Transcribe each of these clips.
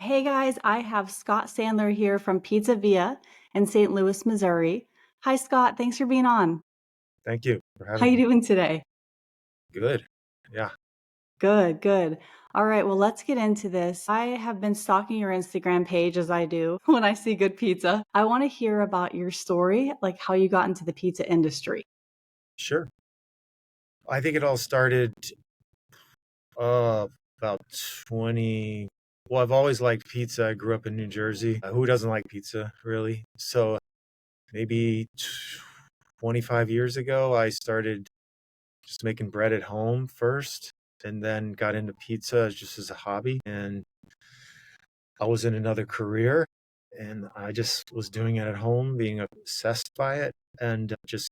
Hey guys, I have Scott Sandler here from Pizzeria in St. Louis, Missouri. Hi Scott, thanks for being on. Thank you for How having you me. doing today? Good. Yeah, Good, good. All right, well, let's get into this. I have been stalking your Instagram page as I do when I see good pizza. I want to hear about your story, like how you got into the pizza industry. sure. I think it all started uh about 20. Well, I've always liked pizza. I grew up in New Jersey. Who doesn't like pizza, really? So maybe 25 years ago, I started just making bread at home first and then got into pizza just as a hobby. And I was in another career and I just was doing it at home, being obsessed by it. And just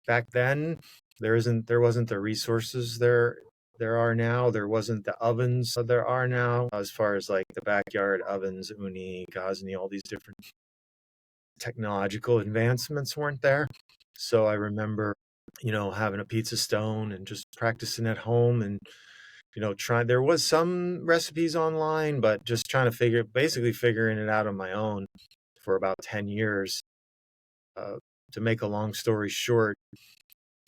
back then there wasn't the resources there are now. There wasn't the ovens there are now, as far as like the backyard ovens, uni, Ghazni, all these different technological advancements weren't there. So I remember, having a pizza stone and just practicing at home and trying. There was some recipes online, but just trying to basically figuring it out on my own for about 10 years. uh, to make a long story short,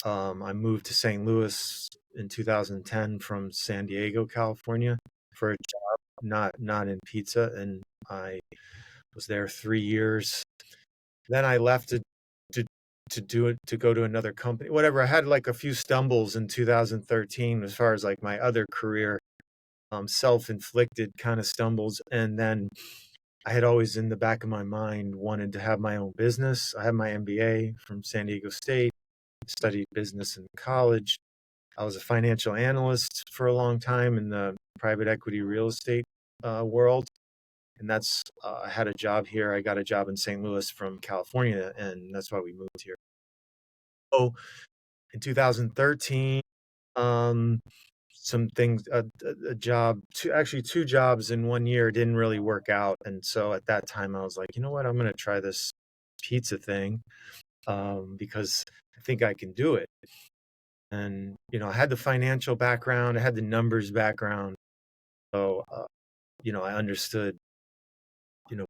I moved to St. Louis in 2010 from San Diego, California, for a job, not in pizza, and I was there 3 years. Then I left to to do it to go to another company. Whatever. I had like a few stumbles in 2013 as far as like my other career, self-inflicted kind of stumbles, and then I had always in the back of my mind wanted to have my own business. I had my MBA from San Diego State, studied business in college. I was a financial analyst for a long time in the private equity real estate world. And I had a job here. I got a job in St. Louis from California, and that's why we moved here. So in 2013, um, some things, a job, actually two jobs in 1 year didn't really work out. And so at that time, I was like, you know what? I'm going to try this pizza thing, because I think I can do it. And, I had the financial background, I had the numbers background. So, I understood,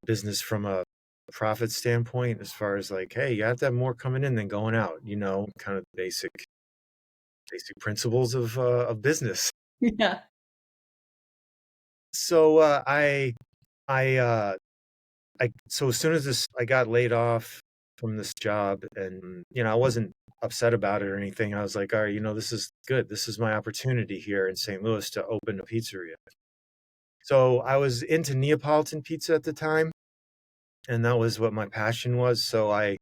business from a profit standpoint, as far as like, hey, you have to have more coming in than going out, kind of basic principles of business. Yeah. So, I, uh, so as soon as I got laid off from this job, and, I wasn't upset about it or anything. I was like, all right, this is good. This is my opportunity here in St. Louis to open a pizzeria. So I was into Neapolitan pizza at the time, and that was what my passion was. So I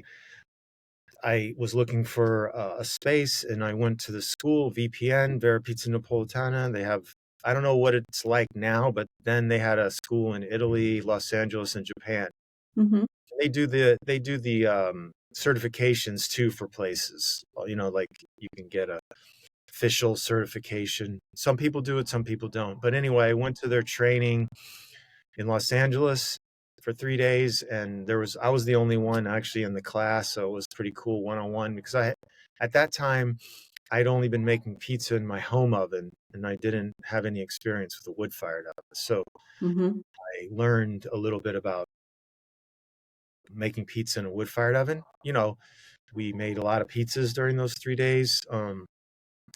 was looking for a space, and I went to the school, VPN, Vera Pizza Napolitana. They have, I don't know what it's like now, but then they had a school in Italy, Los Angeles, and Japan. Hmm. They do the certifications too for places. Like you can get a official certification. Some people do it, some people don't. But anyway, I went to their training in Los Angeles for 3 days, and I was the only one actually in the class, so it was pretty cool one-on-one, because at that time I'd only been making pizza in my home oven, and I didn't have any experience with a wood-fired oven. So Hmm. I learned a little bit about making pizza in a wood-fired oven. We made a lot of pizzas during those 3 days.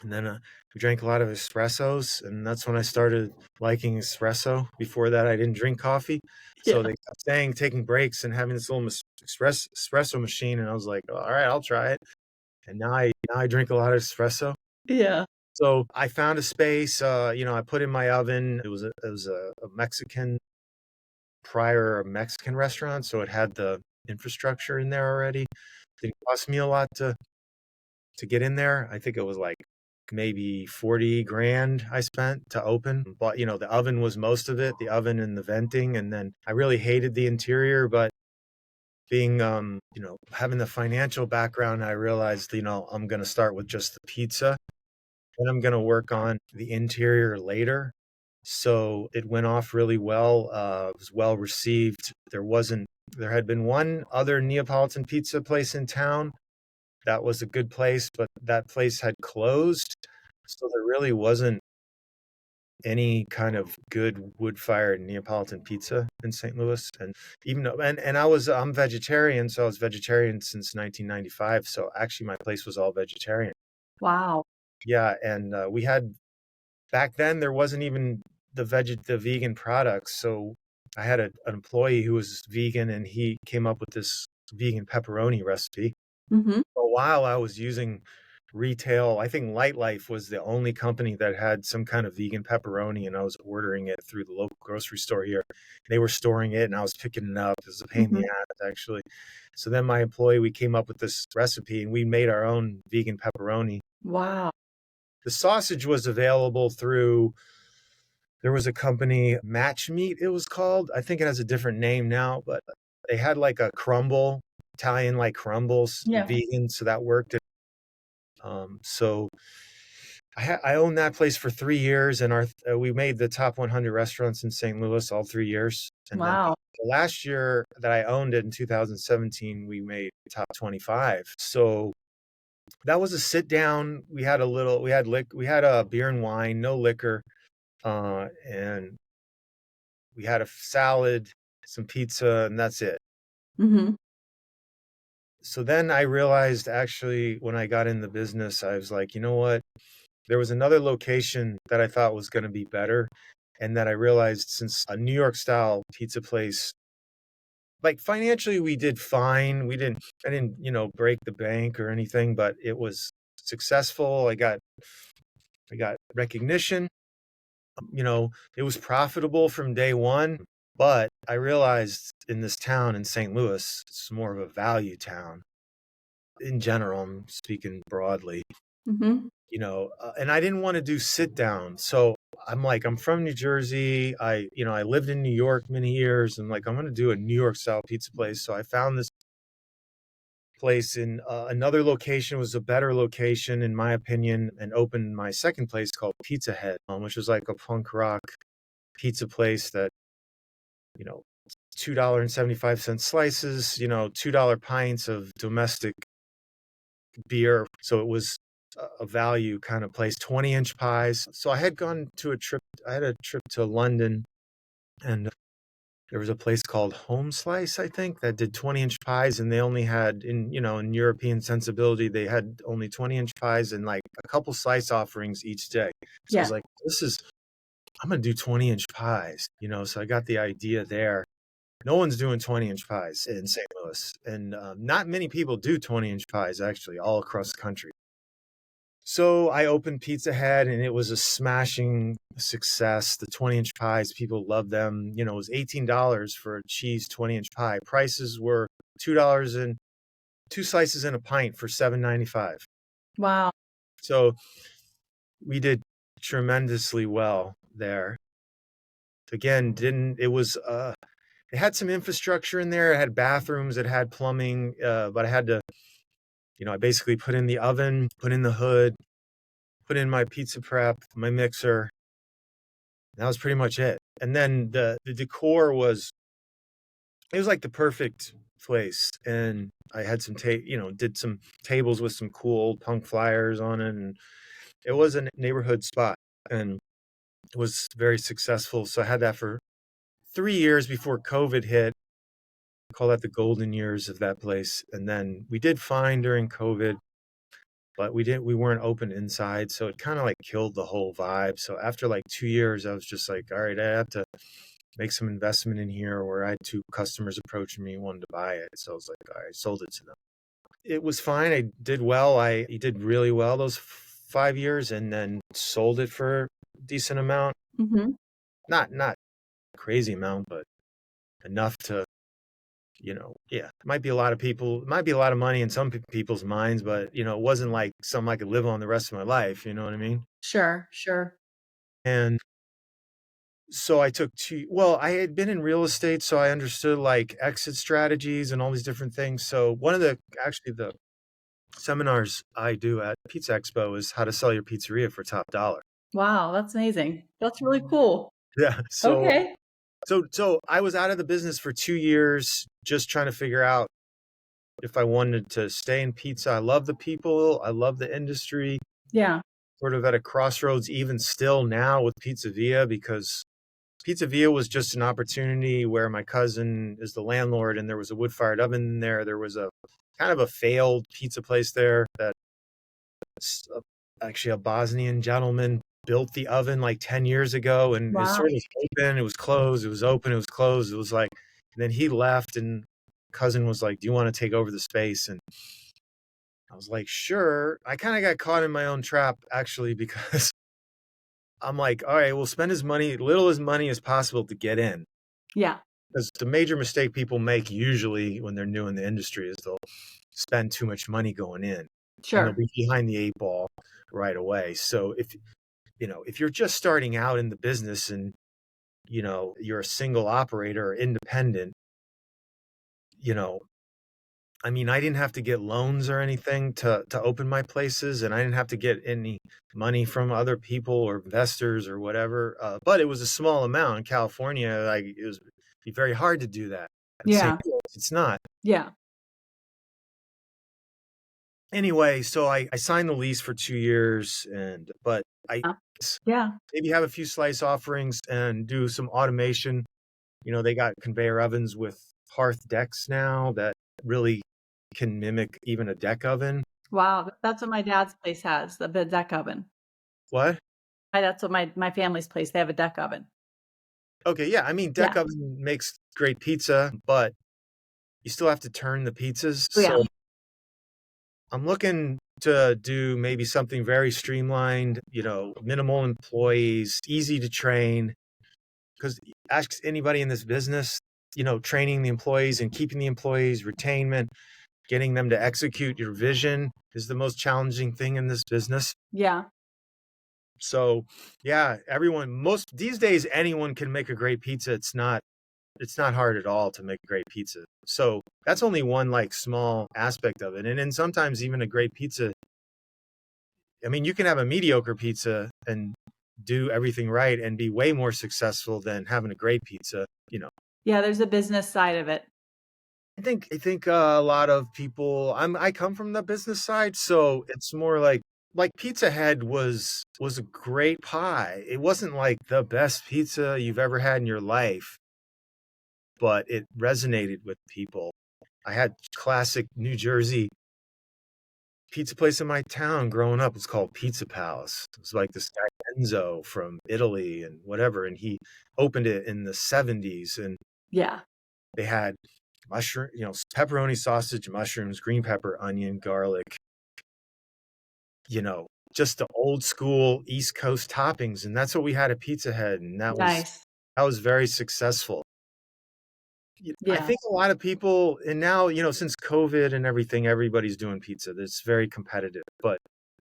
And then we drank a lot of espressos, and that's when I started liking espresso. Before that, I didn't drink coffee. So Yeah. they kept saying, taking breaks and having this little espresso machine, and I was like, all right, I'll try it. And now I drink a lot of espresso. Yeah. So I found a space. I put in my oven. It was a Mexican restaurant, so it had the infrastructure in there already. Didn't cost me a lot to get in there. I think it was like maybe 40 grand I spent to open. But, the oven was most of it, the oven and the venting. And then I really hated the interior, but being, having the financial background, I realized, I'm going to start with just the pizza and I'm going to work on the interior later. So it went off really well. It was well received. There had been one other Neapolitan pizza place in town that was a good place, but that place had closed. So there really wasn't any kind of good wood-fired Neapolitan pizza in St. Louis. And even though, and I'm vegetarian, so I was vegetarian since 1995. So actually my place was all vegetarian. Wow. Yeah. And we had, back then there wasn't even the vegan products. So I had an employee who was vegan, and he came up with this vegan pepperoni recipe. Mhm. For a while I was using retail. I think Light Life was the only company that had some kind of vegan pepperoni, and I was ordering it through the local grocery store here. They were storing it, and I was picking it up. It was a pain in the Mhm. ass, actually. So then my employee, we came up with this recipe, and we made our own vegan pepperoni. Wow. The sausage was available through, there was a company, Match Meat it was called. I think it has a different name now, but they had like a crumble, Italian like crumbles, Yeah. vegan, so that worked. So I owned that place for 3 years, and we made the top 100 restaurants in St. Louis all 3 years. And then Wow. the last year that I owned it in 2017, we made top 25. So that was a sit down. We had a beer and wine, no liquor, and we had a salad, some pizza, and that's it. Mhm. So then I realized, actually, when I got in the business, I was like, you know what? There was another location that I thought was going to be better. And that I realized, since a New York style pizza place, like financially, we did fine. I didn't, break the bank or anything, but it was successful. I got recognition. It was profitable from day one. But I realized, in this town in St. Louis, it's more of a value town in general. I'm speaking broadly. Mhm. And I didn't want to do sit down. So I'm like, I'm from New Jersey. I lived in New York many years, and like, I'm going to do a New York style pizza place. So I found this place in another location, was a better location, in my opinion, and opened my second place called Pizza Head, which was like a punk rock pizza place that, you know, $2.75 slices, $2 pints of domestic beer. So it was a value kind of place, 20-inch pies. So I had a trip to London, and there was a place called Home Slice, I think, that did 20-inch pies, and they only had, in European sensibility, they had only 20-inch pies and like a couple slice offerings each day. So I was Yeah. like, I'm going to do 20-inch pies, so I got the idea there. No one's doing 20-inch pies in St. Louis, and not many people do 20-inch pies, actually, all across the country. So I opened Pizza Head, and it was a smashing success. The 20-inch pies, people love them. It was $18 for a cheese 20-inch pie. Prices were $2 and two slices and a pint for $7.95. Wow. So we did tremendously well there. Again, didn't it was it had some infrastructure in there. It had bathrooms, it had plumbing, but I had to, I basically put in the oven, put in the hood, put in my pizza prep, my mixer. That was pretty much it. And then the decor it was like the perfect place. And I had did some tables with some cool old punk flyers on it. And it was a neighborhood spot, and it was very successful. So I had that for 3 years before COVID hit. I call that the golden years of that place. And then we did fine during COVID, but we weren't open inside. So it kind of like killed the whole vibe. So after like 2 years, I was just like, all right, I have to make some investment in here, where I had two customers approach me, wanted to buy it. So I was like, all right, sold it to them. It was fine. I did well. I did really well those 5 years, and then sold it for a decent amount. Mhm. Not a crazy amount, but enough to, yeah, it might be a lot of people, it might be a lot of money in some people's minds, but it wasn't like something I could live on the rest of my life. You know what I mean? Sure, sure. And so well, I had been in real estate, so I understood like exit strategies and all these different things. So one of the seminars I do at Pizza Expo is how to sell your pizzeria for top dollar. Wow, that's amazing. That's really cool. Yeah. So, Okay. so I was out of the business for 2 years, just trying to figure out if I wanted to stay in pizza. I love the people. I love the industry. Yeah. sort of at a crossroads even still now with Pizzeria, because Pizzeria was just an opportunity where my cousin is the landlord and there was a wood-fired oven in there. There was a kind of a failed pizza place there that actually a Bosnian gentleman built the oven like 10 years ago, and it's Wow. sort of open, it was closed, it was open, it was closed. It was like, and then he left and cousin was like, do you want to take over the space? And I was like, sure. I kind of got caught in my own trap actually, because I'm like, all right, we'll spend as little as money as possible to get in. Yeah. Because the major mistake people make usually when they're new in the industry is they'll spend too much money going in and they'll Sure. be behind the eight ball right away. So if you're just starting out in the business and you're a single operator or independent, you know, I mean, I didn't have to get loans or anything to open my places, and I didn't have to get any money from other people or investors or whatever. But it was a small amount in California. Like it was be very hard to do that. In St. Yeah. Louis, it's not. Yeah. Anyway, so I signed the lease for 2 years, but I Yeah. maybe have a few slice offerings and do some automation. They got conveyor ovens with hearth decks now that really can mimic even a deck oven. Wow. That's what my dad's place has, the deck oven. What? That's what my family's place, they have a deck oven. Okay, yeah. I mean, deck Yeah. oven makes great pizza, but you still have to turn the pizzas. Oh, yeah. So I'm looking to do maybe something very streamlined, minimal employees, easy to train. Because ask anybody in this business, training the employees and keeping the employees, retainment, getting them to execute your vision is the most challenging thing in this business. Yeah. So yeah, most these days, anyone can make a great pizza. It's not hard at all to make a great pizza. So that's only one like small aspect of it. And then sometimes even a great pizza, I mean, you can have a mediocre pizza and do everything right and be way more successful than having a great pizza. Yeah, there's a business side of it. I think a lot of people. I come from the business side, so it's more like Pizza Head was a great pie. It wasn't like the best pizza you've ever had in your life, but it resonated with people. I had classic New Jersey pizza place in my town growing up. It's called Pizza Palace. It was like this guy Enzo from Italy and whatever, and he opened it in the 70s, and Yeah. they had mushroom, pepperoni, sausage, mushrooms, green pepper, onion, garlic, just the old school East Coast toppings. And that's what we had at Pizza Head. And Nice. that was very successful. I Yeah. think a lot of people, and now, since COVID and everything, everybody's doing pizza. It's very competitive. But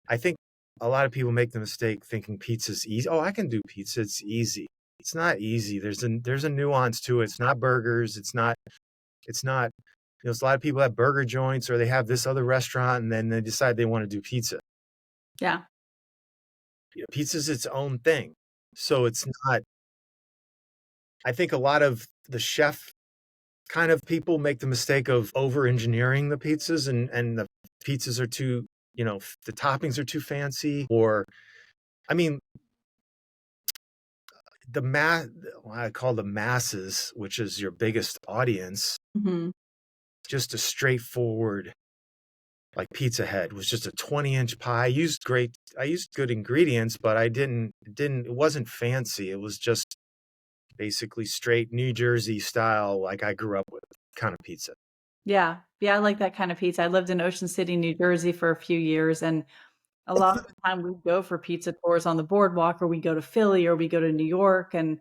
I think a lot of people make the mistake thinking pizza's easy. Oh, I can do pizza. It's easy. It's not easy. There's a nuance to it. It's not burgers. It's not, there's a lot of people have burger joints or they have this other restaurant and then they decide they want to do pizza. Yeah. Pizza's its own thing. So it's not, I think a lot of the chef kind of people make the mistake of over engineering the pizzas, and the pizzas are too, the toppings are too fancy, or, I mean, what I call the masses, which is your biggest audience, Mhm. just a straightforward, like Pizza Head was just a 20-inch pie. I used good ingredients, but it wasn't fancy. It was just basically straight New Jersey style, like I grew up with kind of pizza. Yeah. Yeah, I like that kind of pizza. I lived in Ocean City, New Jersey for a few years, and a lot of the time we go for pizza tours on the boardwalk, or we go to Philly, or we go to New York, and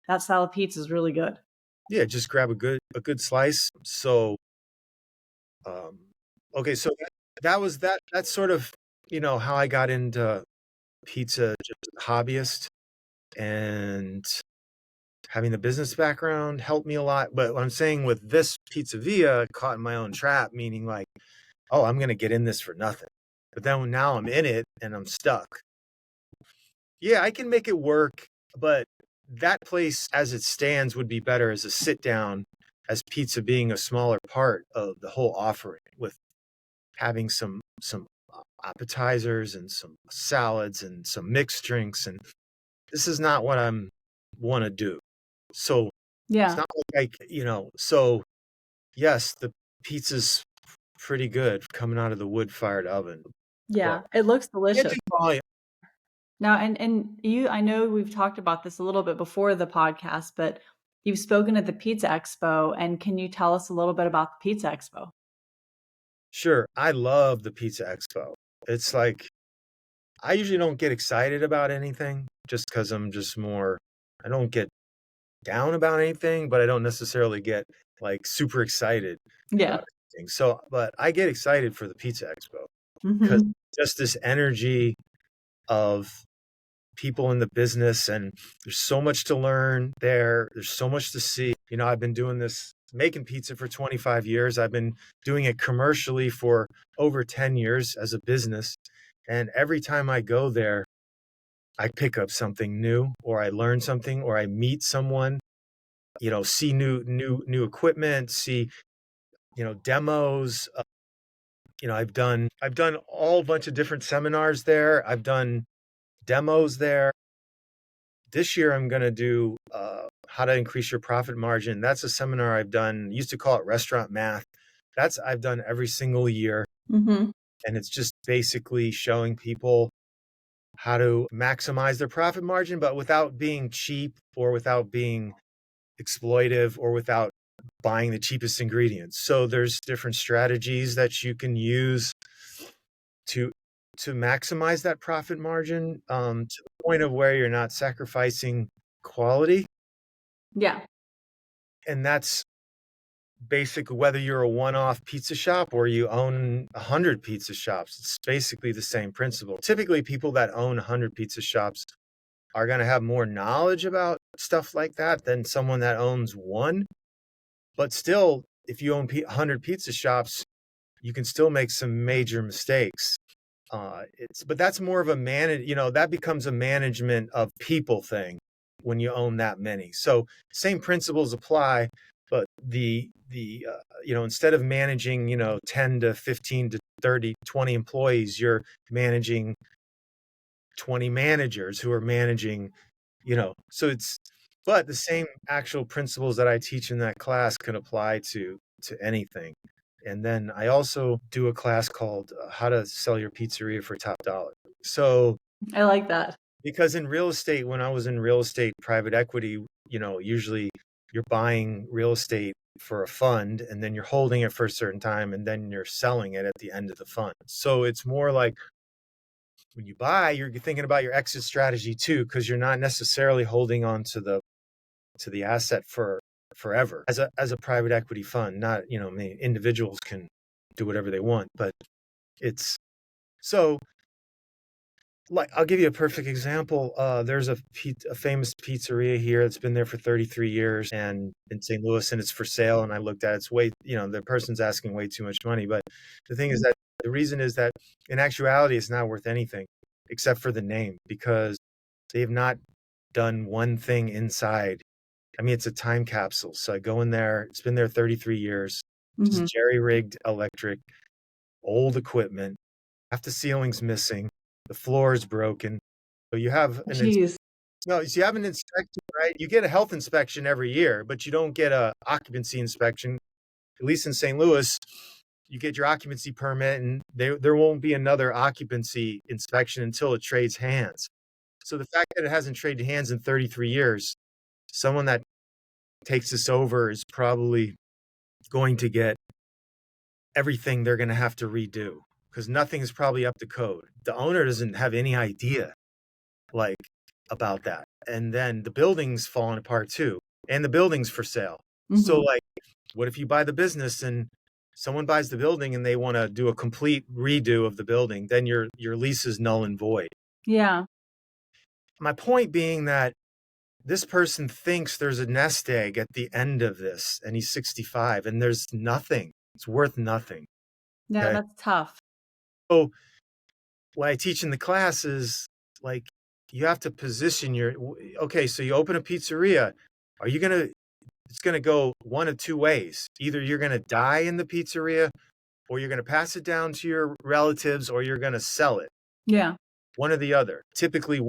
that style of pizza is really good. Yeah, just grab a good slice. So, um, okay, so that's sort of, how I got into pizza, just a hobbyist, and having the business background helped me a lot. But what I'm saying with this Pizza Via, caught in my own trap, meaning like, oh, I'm going to get in this for nothing. But then now I'm in it and I'm stuck. Yeah, I can make it work, but that place as it stands would be better as a sit down, as pizza being a smaller part of the whole offering, with having some appetizers and some salads and some mixed drinks. And this is not what I'm want to do. So it's Yeah. not like, so yes, the pizza's pretty good coming out of the wood-fired oven, but Yeah. It looks can't delicious. do volume. Now, and you, I know we've talked about this a little bit before the podcast, but you've spoken at the Pizza Expo, and can you tell us a little bit about the Pizza Expo? Sure, I love the Pizza Expo. It's like I usually don't get excited about anything just because I don't get down about anything, but I don't necessarily get like super excited Yeah. about anything. So, but I get excited for the Pizza Expo because Mhm. just this energy of people in the business, and there's so much to learn there. There's so much to see. I've been doing this, making pizza for 25 years. I've been doing it commercially for over 10 years as a business. And every time I go there, I pick up something new, or I learn something, or I meet someone, see new equipment, see, demos. I've done all bunch of different seminars there. I've done demos there. This year I'm going to do how to increase your profit margin. That's a seminar I've done. Used to call it restaurant math. That's I've done every single year. Mhm. And it's just basically showing people how to maximize their profit margin, but without being cheap or without being exploitive or without buying the cheapest ingredients. So there's different strategies that you can use to to maximize that profit margin, to the point of where you're not sacrificing quality. Yeah. And that's basically whether you're a one-off pizza shop or you own 100 pizza shops. It's basically the same principle. Typically, people that own 100 pizza shops are going to have more knowledge about stuff like that than someone that owns one. But still, if you own 100 pizza shops, you can still make some major mistakes. But that's more of that becomes a management of people thing when you own that many. So same principles apply, but instead of managing, 10 to 15 to 30, 20 employees, you're managing 20 managers who are managing, so but the same actual principles that I teach in that class can apply to anything. And then I also do a class called How to Sell Your Pizzeria for Top Dollar. So, I like that. because in real estate, when I was in real estate private equity, usually you're buying real estate for a fund and then you're holding it for a certain time and then you're selling it at the end of the fund. So it's more like when you buy, you're thinking about your exit strategy too, because you're not necessarily holding on to the asset for forever as a private equity fund. Not, I mean, individuals can do whatever they want, but it's so like I'll give you a perfect example. There's a famous pizzeria here that's been there for 33 years and in St. Louis, and it's for sale. And I looked at it, it's way, the person's asking way too much money. But the thing is that the reason is that in actuality, it's not worth anything except for the name, because they have not done one thing inside. I mean, it's a time capsule. So I go in there, it's been there 33 years, just Mhm. jerry rigged electric, old equipment. Half the ceiling's missing. The floor is broken. So you have Jeez. no, so you have an inspection, right? You get a health inspection every year, but you don't get a occupancy inspection. At least in St. Louis, you get your occupancy permit and there won't be another occupancy inspection until it trades hands. So the fact that it hasn't traded hands in 33 years, someone that takes this over is probably going to get everything they're going to have to redo because nothing is probably up to code. The owner doesn't have any idea like about that. And then the building's falling apart too. And the building's for sale. So Mhm. like, what if you buy the business and someone buys the building and they want to do a complete redo of the building? Then your lease is null and void. Yeah. My point being that this person thinks there's a nest egg at the end of this, and he's 65, and there's nothing. It's worth nothing. Yeah, Okay. that's tough. So what I teach in the class is like you have to position okay, so you open a pizzeria. Are you gonna It's gonna go one of two ways. Either you're gonna die in the pizzeria or you're going to pass it down to your relatives, or you're going to sell it. Yeah. One or the other. Typically, you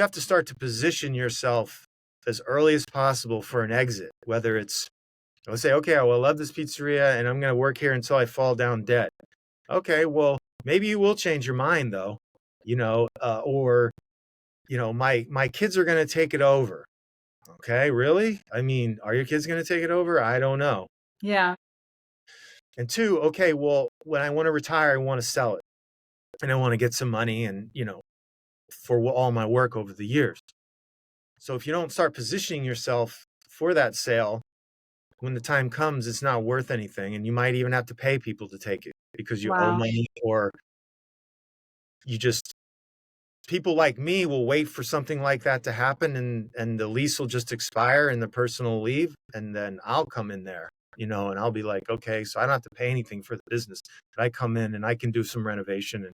have to start to position yourself as early as possible for an exit, whether it's, let's say, okay, well, I love this pizzeria and I'm going to work here until I fall down dead. Okay, well, maybe you will change your mind though, or, my kids are going to take it over. Okay, really? I mean, are your kids going to take it over? I don't know. Yeah. And two, okay, well, when I want to retire, I want to sell it and I want to get some money and, for all my work over the years. So if you don't start positioning yourself for that sale, when the time comes, it's not worth anything. And you might even have to pay people to take it because you owe Wow. money, or people like me will wait for something like that to happen, and the lease will just expire and the person will leave. And then I'll come in there, and I'll be like, okay, so I don't have to pay anything for the business, but I come in and I can do some renovation. And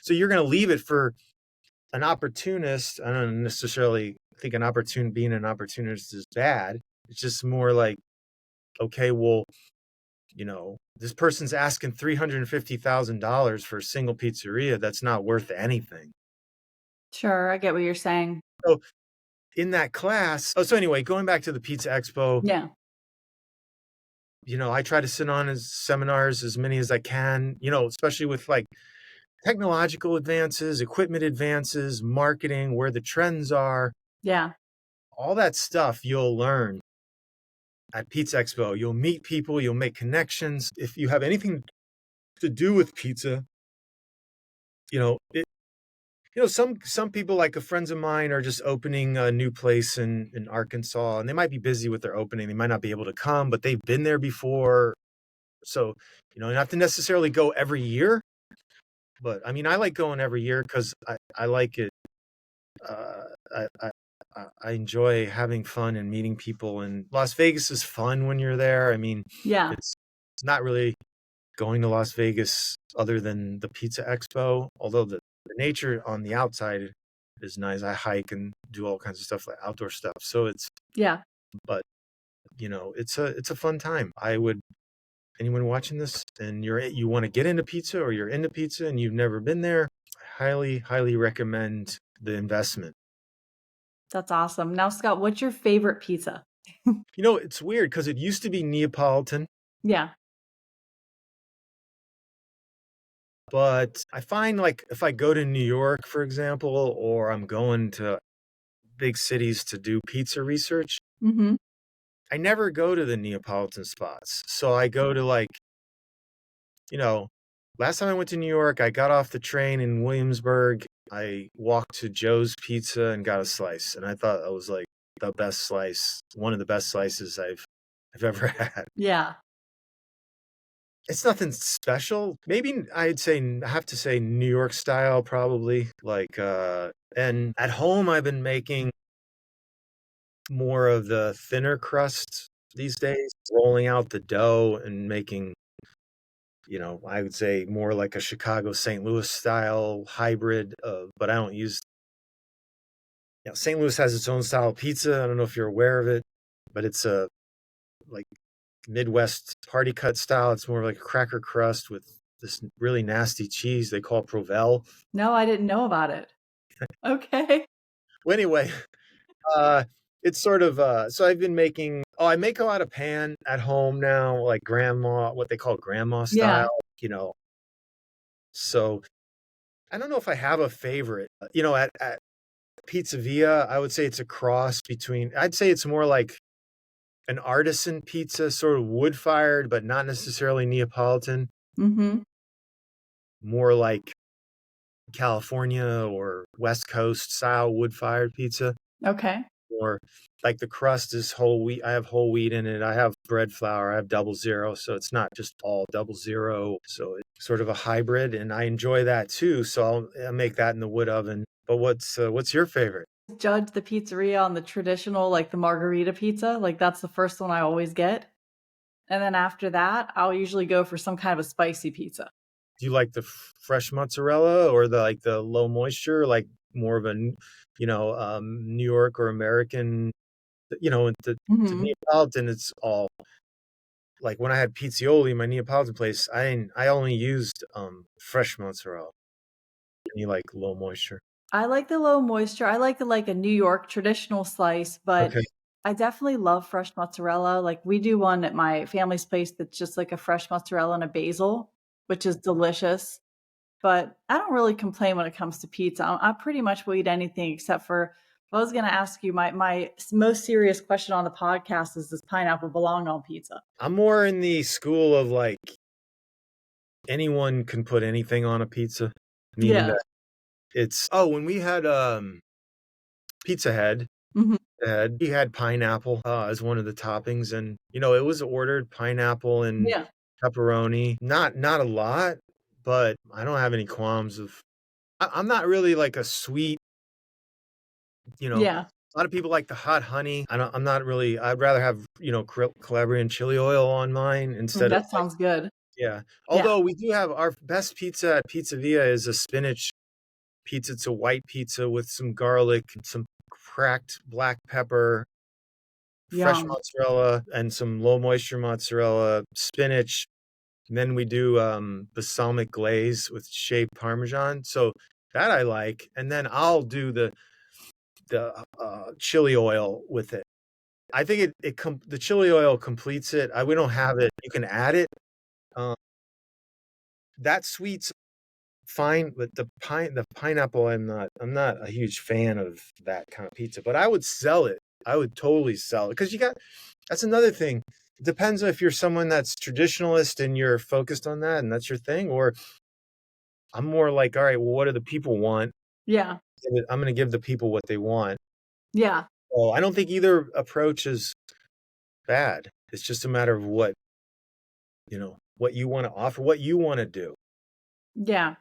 so you're going to leave it for an opportunist. I don't necessarily think being an opportunist is bad. It's just more like, okay, well, this person's asking $350,000 for a single pizzeria that's not worth anything. Sure, I get what you're saying. So in that class, so anyway, going back to the Pizza Expo, Yeah. I try to sit on as seminars as many as I can, especially with like technological advances, equipment advances, marketing, where the trends are, Yeah. all that stuff you'll learn at Pizza Expo. You'll meet people, you'll make connections. If you have anything to do with pizza, it, some people, like friends of mine, are just opening a new place in Arkansas, and they might be busy with their opening. They might not be able to come, but they've been there before. So, you don't have to necessarily go every year. But I mean, I like going every year because I like it. Uh, I enjoy having fun and meeting people. And Las Vegas is fun when you're there. I mean, Yeah. it's not really going to Las Vegas other than the Pizza Expo, although the nature on the outside is nice. I hike and do all kinds of stuff, like outdoor stuff. So Yeah. but it's a fun time. I would, anyone watching this and you want to get into pizza, or you're into pizza and you've never been there, I highly recommend the investment. That's awesome. Now, Scott, what's your favorite pizza? It's weird because it used to be Neapolitan, Yeah. but I find, like, if I go to New York, for example, or I'm going to big cities to do pizza research, Mm-hmm. I never go to the Neapolitan spots. So I go to, like, you know, last time I went to New York, I got off the train in Williamsburg. I walked to Joe's Pizza and got a slice, and I thought that was like the best slice, one of the best slices I've ever had. Yeah. It's nothing special. Maybe I have to say New York style, probably. Like, and at home I've been making more of the thinner crust these days, rolling out the dough and making, I would say more like a Chicago St. Louis style hybrid. But I don't use, St. Louis has its own style of pizza. I don't know if you're aware of it, but it's a like Midwest party cut style. It's more like a cracker crust with this really nasty cheese they call Provel. No, I didn't know about it. Okay. Well, anyway, uh, it's sort of, so I've been making, I make a lot of pan at home now, like grandma, what they call grandma Yeah. style, so I don't know if I have a favorite. At Pizza Via, I would say it's a cross between, I'd say it's more like an artisan pizza, sort of wood fired, but not necessarily Neapolitan, Mm-hmm. more like California or West Coast style wood fired pizza. Okay. Or like the crust is whole wheat. I have whole wheat in it. I have bread flour. I have 00, so it's not just all 00. So it's sort of a hybrid, and I enjoy that too. So I'll make that in the wood oven. But what's your favorite? Judge the pizzeria on the traditional, like the margarita pizza. Like that's the first one I always get. And then after that, I'll usually go for some kind of a spicy pizza. Do you like the fresh mozzarella, or the low moisture, like more of a New York or American? To Mm-hmm. Neapolitan, it's all like when I had Pizzeoli, my Neapolitan place, I only used fresh mozzarella. Any like low moisture. I like the low moisture. I like the like a New York traditional slice, but Okay. I definitely love fresh mozzarella. Like we do one at my family's place that's just like a fresh mozzarella and a basil, which is delicious. But I don't really complain when it comes to pizza. I pretty much will eat anything except for I was going to ask you my most serious question on the podcast is does pineapple belong on pizza? I'm more in the school of like anyone can put anything on a pizza, meaning Yeah. that it's when we had Pizza Head, Mhm. he had pineapple as one of the toppings, and it was ordered pineapple and Yeah. pepperoni. Not a lot, but I don't have any qualms of. I'm not really like a sweet, Yeah. a lot of people like the hot honey. I'm not really. I'd rather have Calabrian chili oil on mine Ooh, instead of that sounds good. yeah. Yeah. Although we do have our best pizza at Pizza Via is a spinach pizza. It's a white pizza with some garlic, some cracked black pepper, fresh Yum. mozzarella, and some low moisture mozzarella, spinach. And then we do balsamic glaze with shaved parmesan. So that I like. And then I'll do the chili oil with it. I think the chili oil completes it. We don't have it. You can add it. Um, that sweet's fine, but the pineapple, I'm not a huge fan of that kind of pizza, but I would sell it. I would totally sell it because that's another thing. It depends if you're someone that's traditionalist and you're focused on that and that's your thing, or I'm more like, all right, well, what do the people want? Yeah. I'm going to give the people what they want. Yeah. So I don't think either approach is bad. It's just a matter of what you want to offer, what you want to do. Yeah.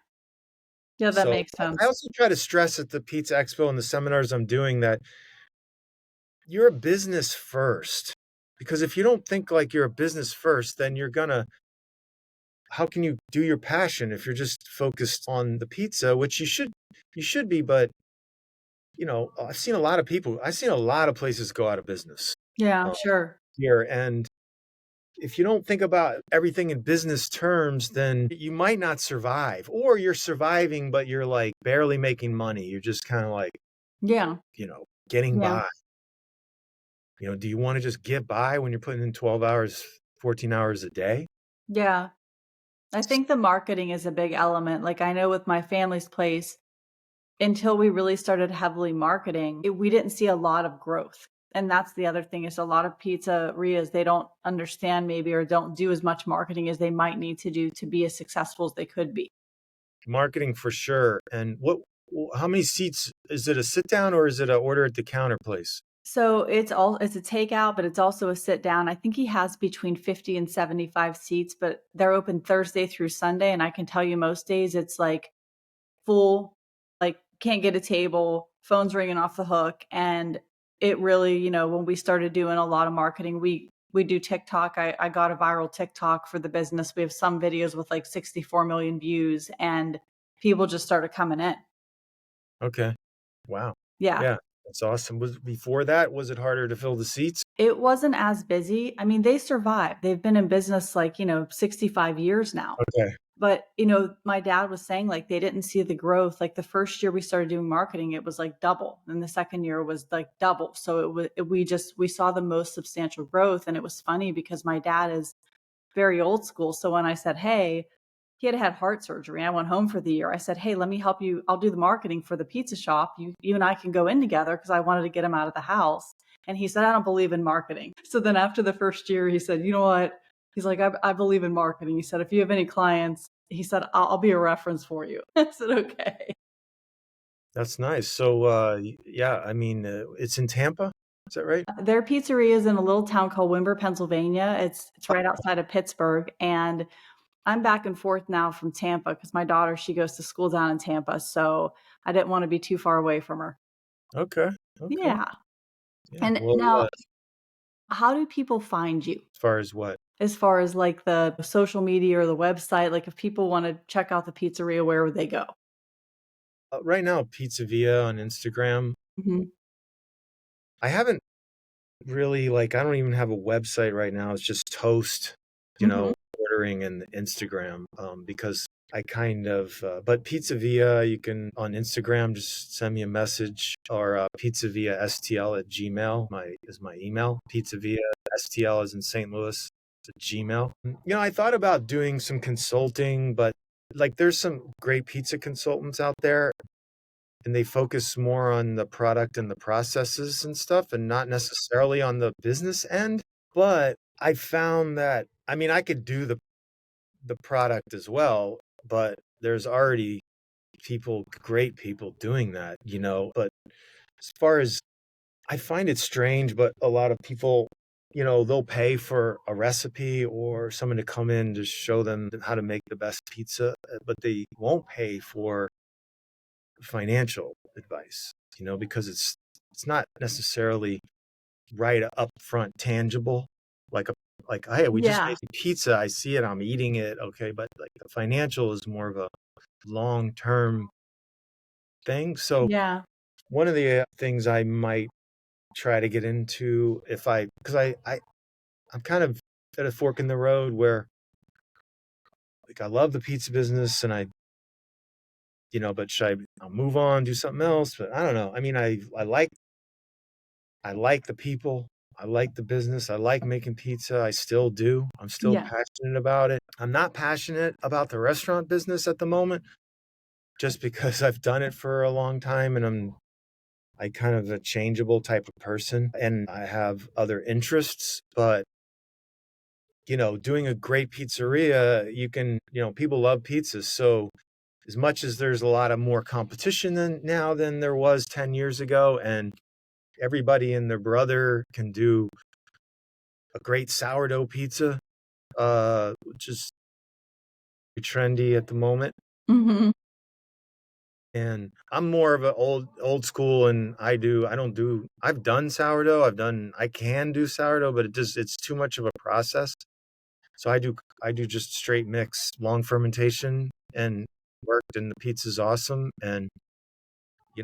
Yeah, that So makes I sense. also try to stress at the Pizza Expo and the seminars I'm doing that you're a business first. Because if you don't think like you're a business first, then how can you do your passion if you're just focused on the pizza, which you should be, but I've seen a lot of places go out of business Yeah, uh, sure. here. And if you don't think about everything in business terms, then you might not survive, or you're surviving, but you're like barely making money. You're just kind of like, Yeah. getting Yeah. by. Do you want to just get by when you're putting in 12 hours, 14 hours a day? Yeah. I think the marketing is a big element. Like I know with my family's place, until we really started heavily marketing, we didn't see a lot of growth. And that's the other thing is a lot of pizzerias, they don't understand maybe or don't do as much marketing as they might need to do to be as successful as they could be. Marketing for sure. And how many seats is it, a sit down or is it a order at the counter place? So it's a takeout, but it's also a sit down. I think he has between 50 and 75 seats, but they're open Thursday through Sunday. And I can tell you most days it's like full, like can't get a table, phone's ringing off the hook. And it really, when we started doing a lot of marketing, we do TikTok. I got a viral TikTok for the business. We have some videos with like 64 million views and people just started coming in. Okay. Wow. Yeah. Yeah. That's awesome. Was it harder to fill the seats? It wasn't as busy. I mean, they survived. They've been in business like, 65 years now. Okay. But, my dad was saying like they didn't see the growth. Like the first year we started doing marketing, it was like double. And the second year was like double. So we saw the most substantial growth. And it was funny because my dad is very old school. So when I said, "Hey," he had heart surgery. I went home for the year. I said, "Hey, let me help you. I'll do the marketing for the pizza shop. You and I can go in together because I wanted to get him out of the house." And he said, "I don't believe in marketing." So then after the first year, he said, "You know what?" He's like, I believe in marketing. He said, "If you have any clients," he said, I'll be a reference for you." I said, "Okay." That's nice. So, yeah, I mean, it's in Tampa. Is that right? Their pizzeria is in a little town called Wimber, Pennsylvania. It's right outside of Pittsburgh, and I'm back and forth now from Tampa because my daughter, she goes to school down in Tampa, so I didn't want to be too far away from her. Okay. Okay. Yeah. Yeah. And Well, now, how do people find you? as far as what? As far as like the social media or the website, like if people want to check out the pizzeria, where would they go? Right now, Pizza Via on Instagram. Mhm. I haven't really I don't even have a website right now. It's just Toast. Mhm. ordering in Instagram, because I kind of, but Pizza Via, you can on Instagram just send me a message, or Pizza Via STL at Gmail. Is my email. Pizza Via STL is in St. Louis to Gmail. I thought about doing some consulting, but like there's some great pizza consultants out there, and they focus more on the product and the processes and stuff, and not necessarily on the business end. But I found that, I mean, I could do the product as well, but there's already great people doing that, But as far as, I find it strange, but a lot of people, they'll pay for a recipe or someone to come in to show them how to make the best pizza, but they won't pay for financial advice, because it's not necessarily right up front tangible, like a like, hey, we just Yeah. made pizza, I see it, I'm eating it, okay, but like the financial is more of a long term thing. So Yeah. one of the things I might try to get into, if I because I'm kind of at a fork in the road where, like, I love the pizza business, and but I'll move on, do something else, but I don't know. I mean, I like the people. I like the business. I like making pizza. I still do. I'm still Yeah. passionate about it. I'm not passionate about the restaurant business at the moment, just because I've done it for a long time, and I kind of a changeable type of person, and I have other interests. But doing a great pizzeria, people love pizzas. So as much as there's a lot of more competition than there was 10 years ago, and everybody and their brother can do a great sourdough pizza, which is trendy at the moment. Mhm. And I'm more of an old school, and I've done sourdough. I can do sourdough, but it's too much of a process. So I do just straight mix, long fermentation, and worked, and the pizza's awesome. And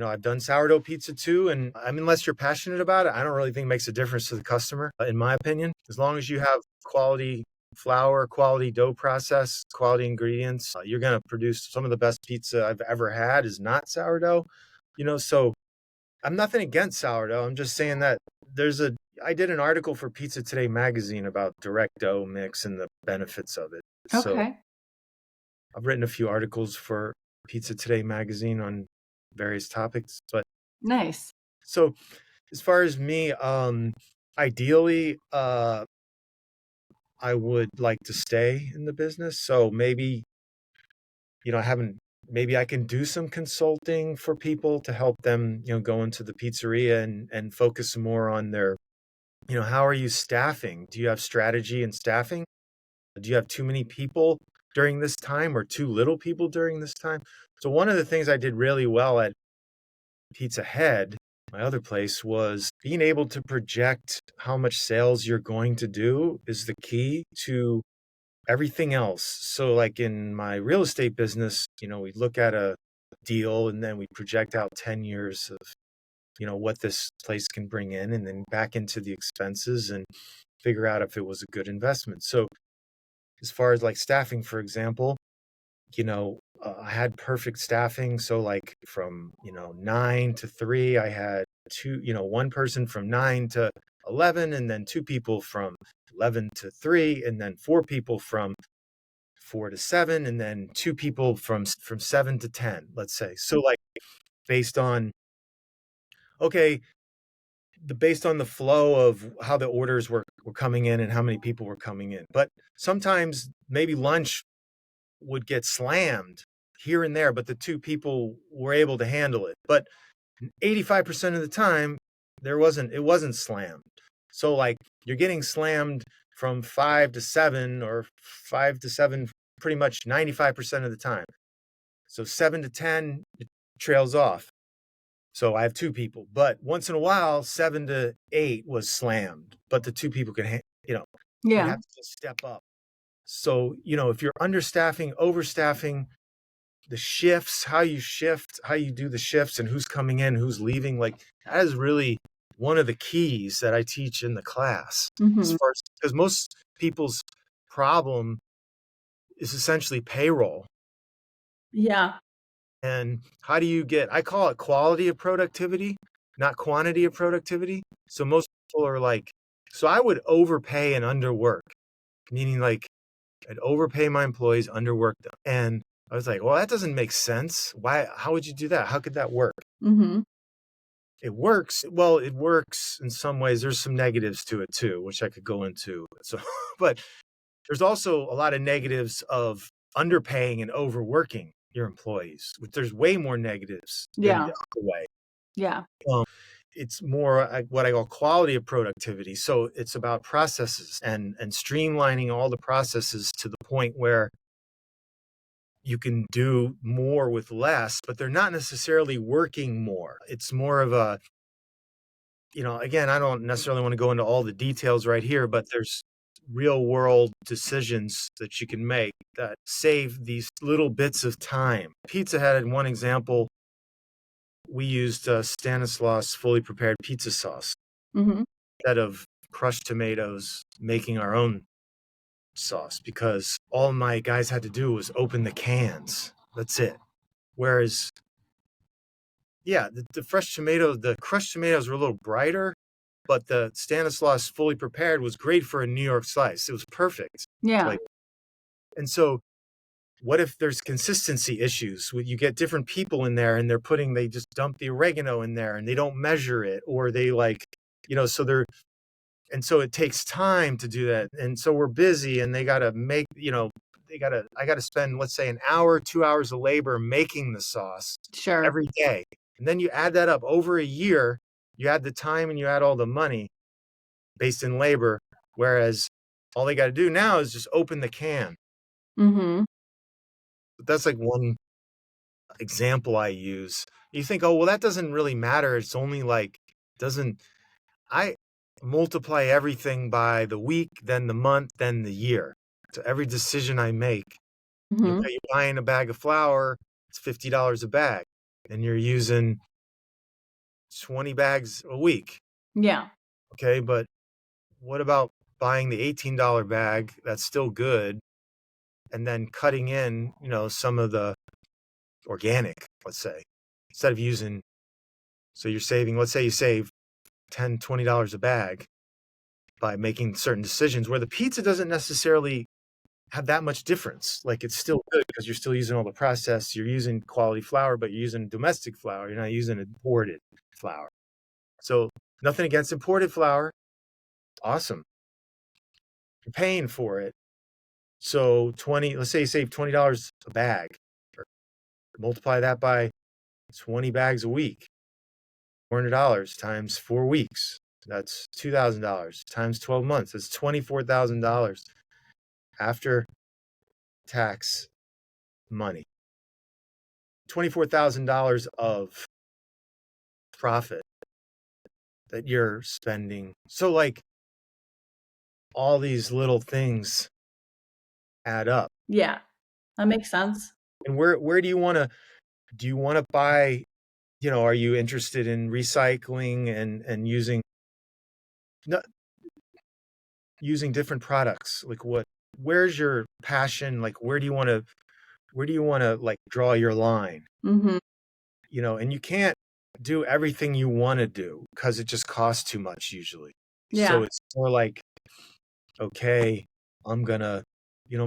I've done sourdough pizza too, and I mean, unless you're passionate about it, I don't really think it makes a difference to the customer, in my opinion. As long as you have quality flour, quality dough process, quality ingredients, you're going to produce some of the best pizza I've ever had is not sourdough. So I'm nothing against sourdough. I'm just saying that I did an article for Pizza Today magazine about direct dough mix and the benefits of it. So Okay. I've written a few articles for Pizza Today magazine on various topics. But Nice. so as far as me, ideally, I would like to stay in the business. So maybe, I haven't, maybe I can do some consulting for people to help them, go into the pizzeria, and focus more on their, how are you staffing? Do you have strategy in staffing? Do you have too many people during this time, or too little people during this time? So one of the things I did really well at Pizza Head, my other place, was being able to project how much sales you're going to do is the key to everything else. So like in my real estate business, we look at a deal, and then we project out 10 years of, what this place can bring in, and then back into the expenses, and figure out if it was a good investment. So as far as like staffing, for example, I had perfect staffing. So like from, 9 to 3, I had one person from 9 to 11, and then two people from 11 to 3, and then four people from 4 to 7, and then two people from 7 to 10, let's say. So like based on, okay, based on the flow of how the orders were coming in and how many people were coming in. But sometimes maybe lunch would get slammed here and there, but the two people were able to handle it. But 85% of the time, it wasn't slammed. So like you're getting slammed from 5 to 7, or 5 to 7 pretty much 95% of the time. So 7 to 10, it trails off. So I have two people, but once in a while, 7 to 8 was slammed, but the two people can, they'd Yeah. have to just step up. So, if you're understaffing, overstaffing, the shifts, how you do the shifts, and who's coming in, who's leaving, like that is really one of the keys that I teach in the class. As Mhm. far as, because most people's problem is essentially payroll. Yeah. And how do you get, I call it quality of productivity, not quantity of productivity. So most people are like, so I would overpay and underwork, meaning like I'd overpay my employees, underwork them. And I was like, well, that doesn't make sense. Why? How would you do that? How could that work? Mm-hmm. It works. Well, it works in some ways. There's some negatives to it too, which I could go into. So, but there's also a lot of negatives of underpaying and overworking your employees. There's way more negatives than Yeah. the other way. Yeah. Um, it's more what I call quality of productivity. So it's about processes and streamlining all the processes to the point where you can do more with less, but they're not necessarily working more. It's more of a, again, I don't necessarily want to go into all the details right here, but there's real world decisions that you can make that save these little bits of time. Pizza Head, in one example, we used Stanislaus fully prepared pizza sauce Mm-hmm. instead of crushed tomatoes, making our own sauce, because all my guys had to do was open the cans. That's it. Whereas, yeah, the crushed tomatoes were a little brighter, but the Stanislaus fully prepared was great for a New York slice. It was perfect. Yeah. Like, and so what if there's consistency issues? You get different people in there and they just dump the oregano in there and they don't measure it, or they and so it takes time to do that. And so we're busy and they got to make, I got to spend, let's say, an hour, 2 hours of labor making the sauce Sure. every day. And then you add that up over a year, you add the time and you add all the money based in labor. Whereas all they got to do now is just open the can. Mm-hmm. But that's like one example I use. You think, oh, well, that doesn't really matter. It's only like, I multiply everything by the week, then the month, then the year. So every decision I make, Mm-hmm. you're buying a bag of flour, it's $50 a bag, and you're using 20 bags a week. Yeah. Okay, but what about buying the $18 bag that's still good and then cutting in, some of the organic, let's say, instead of using, so you're saving, let's say you save $10, $20 a bag by making certain decisions, where the pizza doesn't necessarily have that much difference. Like, it's still good because you're still using all the process. You're using quality flour, but you're using domestic flour. You're not using imported flour. So nothing against imported flour. Awesome. You're paying for it. So let's say you save $20 a bag. Multiply that by 20 bags a week. $400 times 4 weeks. That's $2,000 times 12 months. That's $24,000 after tax money. $24,000 of profit that you're spending. So like all these little things add up. Yeah. That makes sense. And where do you want to buy, are you interested in recycling and using different products? Like where's your passion? Like where do you want to like draw your line? Mm-hmm. And you can't do everything you want to do because it just costs too much usually. So Yeah. it's more like, okay, am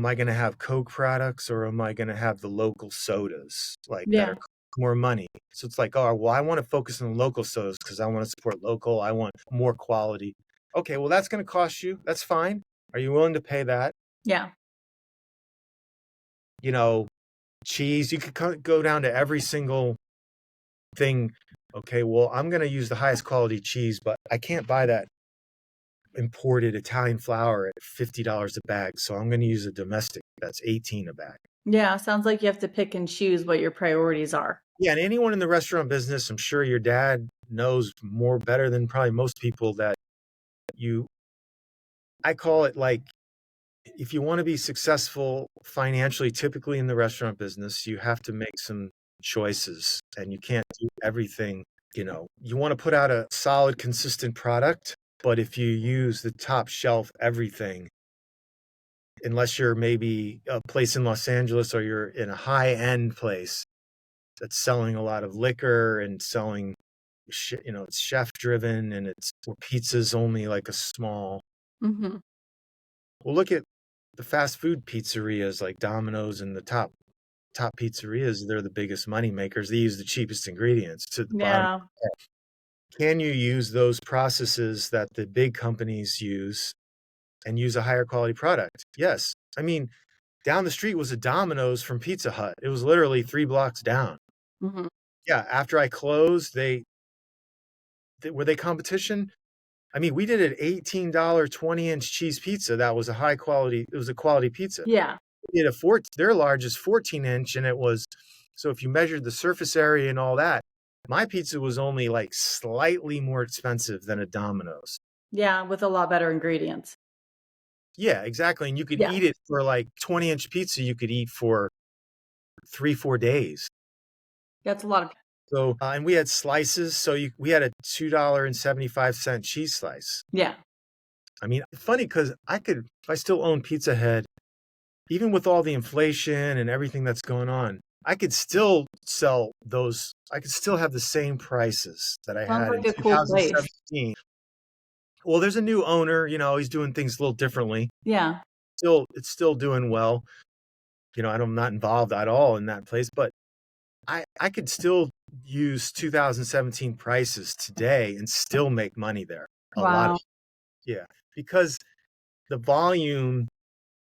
I gonna have Coke products, or am I gonna have the local sodas like that Yeah. are more money? So it's like, oh, well, I want to focus on local sodas because I want to support local. I want more quality. Okay, well, that's gonna cost you. That's fine. Are you willing to pay that? Yeah. Cheese, you could go down to every single thing. Okay, well, I'm going to use the highest quality cheese, but I can't buy that imported Italian flour at $50 a bag. So I'm going to use a domestic that's 18 a bag. Yeah. Sounds like you have to pick and choose what your priorities are. Yeah, and anyone in the restaurant business, I'm sure your dad knows better than probably most people that I call it like, if you want to be successful financially, typically in the restaurant business, you have to make some choices and you can't do everything. You want to put out a solid, consistent product, but if you use the top shelf everything, unless you're maybe a place in Los Angeles or you're in a high-end place that's selling a lot of liquor and selling, it's chef driven and it's where pizza's only like a small. Hmm. Well, look at the fast food pizzerias like Domino's and the top pizzerias. They're the biggest money makers. They use the cheapest ingredients to the bottom. Yeah. Can you use those processes that the big companies use and use a higher quality product? Yes. I mean, down the street was a Domino's from Pizza Hut. It was literally 3 blocks down. Hmm. Yeah, after I closed, were they competition? I mean, we did an $18 20-inch cheese pizza that was it was a quality pizza. Yeah. We did their largest 14-inch, and it was, so if you measured the surface area and all that, my pizza was only like slightly more expensive than a Domino's. Yeah. With a lot better ingredients. Yeah, exactly. And you could Yeah. eat it for like 20-inch pizza, you could eat for 3-4 days. That's a lot of. So, and we had slices. So we had a $2.75 cheese slice. Yeah. I mean, funny because if I still own Pizza Head, even with all the inflation and everything that's going on, I could still sell those. I could still have the same prices that I Sounds had in like a cool place. 2017. Well, there's a new owner, he's doing things a little differently. Yeah. It's still doing well. I'm not involved at all in that place, but I could still use 2017 prices today and still make money there. A lot of, Wow. yeah, because the volume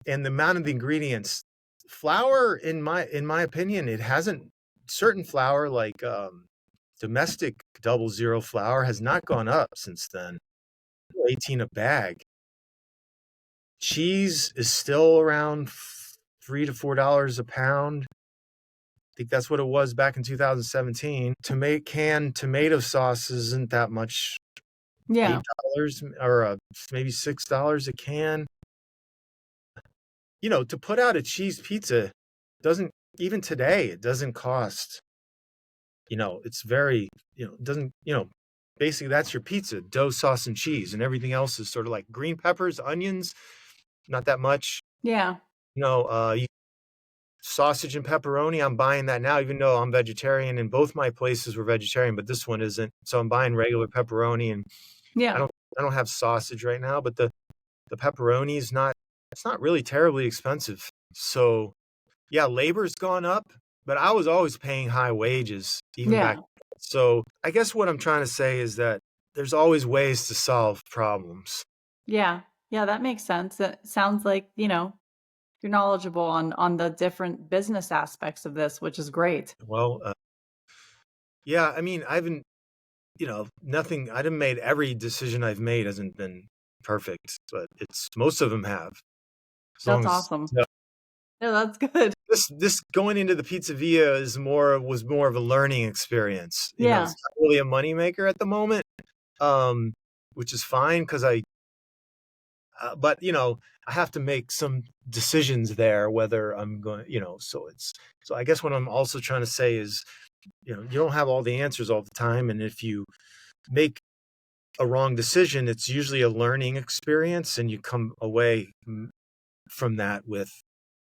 and the amount of the ingredients, flour, in my opinion, it hasn't, certain flour like domestic 00 flour has not gone up since then. 18 a bag. Cheese is still around $3 to $4 a pound. I think that's what it was back in 2017. Canned tomato sauce isn't that much. Yeah. $8 or maybe $6 a can. To put out a cheese pizza doesn't, even today, it doesn't cost, it's very, it doesn't, basically that's your pizza, dough, sauce, and cheese, and everything else is sort of like green peppers, onions, not that much. Yeah. Sausage and pepperoni, I'm buying that now, even though I'm vegetarian, and both my places were vegetarian, but this one isn't. So I'm buying regular pepperoni, and I Yeah. don't have sausage right now, but the pepperoni it's not really terribly expensive. So yeah, labor's gone up, but I was always paying high wages even back. Yeah. So I guess what I'm trying to say is that there's always ways to solve problems. Yeah. Yeah. That makes sense. It sounds like, you're knowledgeable on the different business aspects of this, which is great. Well, yeah, I mean, I haven't, nothing, I haven't made, every decision I've made hasn't been perfect, but most of them have. As long That's as, awesome. Yeah, that's good. this going into the pizzeria was more of a learning experience. Yeah. It's not really a moneymaker at the moment, which is fine because but I have to make some decisions there whether I'm going, so I guess what I'm also trying to say is, you don't have all the answers all the time, and if you make a wrong decision, it's usually a learning experience, and you come away from that with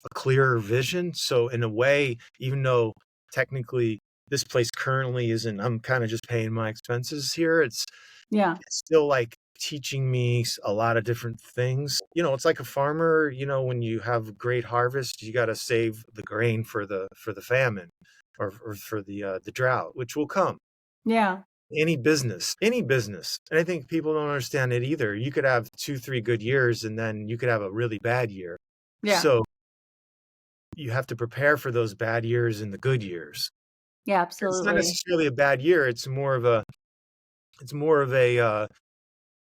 a clearer vision. So in a way, even though technically this place currently isn't, I'm kind of just paying my expenses here, Yeah. it's still like teaching me a lot of different things. It's like a farmer, when you have a great harvest, you got to save the grain for the famine, or for the drought, which will come. Yeah. Any business. And I think people don't understand it either. You could have 2-3 good years, and then you could have a really bad year. Yeah. So you have to prepare for those bad years and the good years. Yeah, It's not absolutely. necessarily a bad year. It's more of a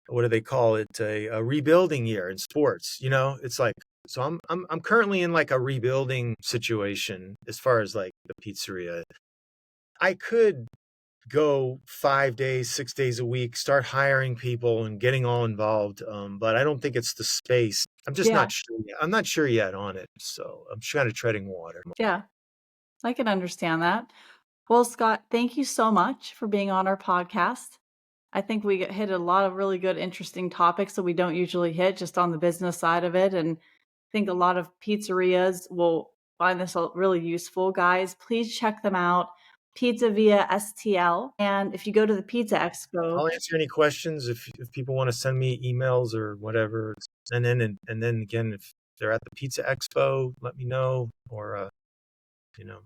what do they call it? A rebuilding year in sports. It's like, so I'm currently in like a rebuilding situation as far as like the pizzeria. I could go 5 days, 6 days a week, start hiring people and getting all involved. But I don't think it's the space. I'm just Yeah. not sure yet. I'm not sure yet on it. So I'm kind of treading water. Yeah. I can understand that. Well, Scott, thank you so much for being on our podcast. I think we hit a lot of really good, interesting topics that we don't usually hit just on the business side of it. And think a lot of pizzerias will find this really useful. Guys, please check them out. Pizza via STL. And if you go to the Pizza Expo, I'll answer any questions if people want to send me emails or whatever. And then again, if they're at the Pizza Expo, let me know. Or you know,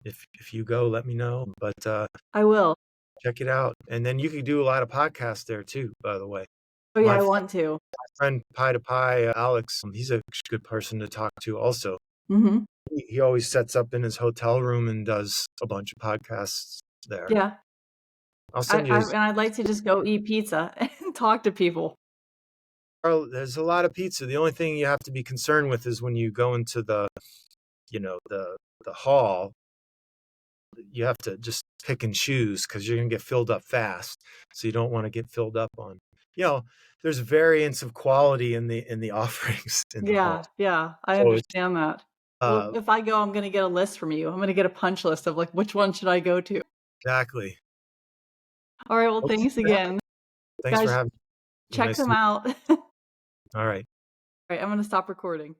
if you go, let me know. But I will. check it out. And then you could do a lot of podcasts there too, by the way. Oh, yeah, My I want to. friend Pie to Pie, Alex, he's a good person to talk to also. Hmm. He always sets up in his hotel room and does a bunch of podcasts there. Yeah. I'll send you his. And I'd like to just go eat pizza and talk to people. Carl, there's a lot of pizza. The only thing you have to be concerned with is when you go into the hall, you have to just pick and choose because you're gonna get filled up fast. So you don't want to get filled up on. You know, there's variance of quality in the offerings in the hall. Yeah, yeah, I So it's understand that. Well, uh if I go, I'm gonna get a list from you. I'm gonna get a punch list of, like, which one should I go to? exactly. Alright, well, Okay. thanks again. Thanks for Guys, having me. check Nice to them meet out. you. All right. Alright, I'm gonna stop recording.